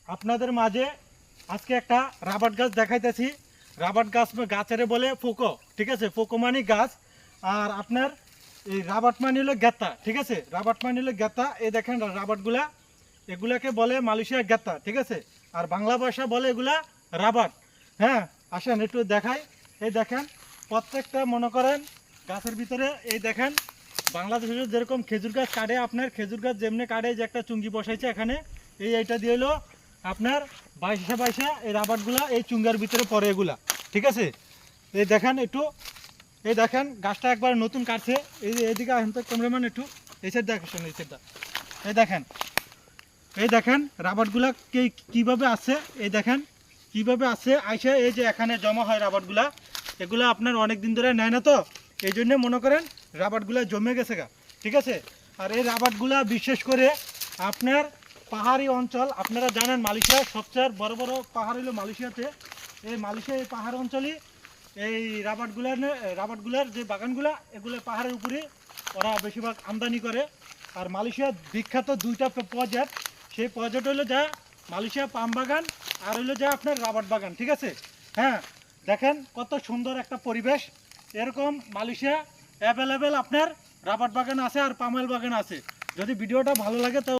আপনাদের মাঝে আজকে একটা রাবার গাছ দেখাইতেছি। রাবার গাছের বলে পোকো, ঠিক আছে? পোকো মানে গাছ, আর আপনার এই রাবার মানে হলো গেতা, ঠিক আছে? রাবার মানে হলো গেতা। এই দেখেন রাবারগুলা, এগুলাকে বলে মালয়েশিয়া গেতা, ঠিক আছে? আর বাংলা ভাষা বলে এগুলা রাবার। হ্যাঁ, আসেন একটু দেখাই। এই দেখেন প্রত্যেকটা, মনে করেন গাছের ভিতরে, এই দেখেন বাংলাদেশে যেরকম খেজুর গাছ কাটে, আপনার খেজুর গাছ যেমনি কাটে, যে একটা চুঙ্গি বসাইছে এখানে, এইটা দিয়ে হলো আপনার বাইশে বাইশে এই রাবারগুলা এই চুঙ্গার ভিতরে পড়ে এগুলা, ঠিক আছে? এই দেখেন একটু, এই দেখেন গাছটা একবার নতুন কাটছে। এইদিকে আসেন তো ক্যামেরাম্যান, একটু এই সাইড দেখেন, এই সাইডটা এই দেখেন, এই দেখেন রাবারগুলা কীভাবে আছে, এই দেখেন কীভাবে আছে আইসে, এই যে এখানে জমা হয় রাবারগুলা। এগুলো আপনার অনেক দিন ধরে নেয় না, তো এই জন্য মনে করেন রাবারগুলা জমে গেছে গা, ঠিক আছে? আর এই রাবারগুলা বিশেষ করে আপনার পাহাড়ি অঞ্চল, আপনারা জানেন মালয়েশিয়ার সবচেয়ে বড় বড় পাহাড় হলো মালয়েশিয়াতে। এই মালয়েশিয়া এই পাহাড় অঞ্চলই এই রাবারগুলার যে বাগানগুলা, এগুলো পাহাড়ের উপরে ওরা বেশিরভাগ আমদানি করে। আর মালয়েশিয়ার বিখ্যাত দুইটা প্রজেক্ট, সেই প্রজেক্ট হলো যা মালয়েশিয়া পাম বাগান, আর হলো যা আপনার রাবার বাগান, ঠিক আছে? হ্যাঁ, দেখেন কত সুন্দর একটা পরিবেশ। এরকম মালয়েশিয়া অ্যাভেলেবেল আপনার রাবার বাগান আছে আর পাম অয়েল বাগান আছে। যদি ভিডিওটা ভালো লাগে তো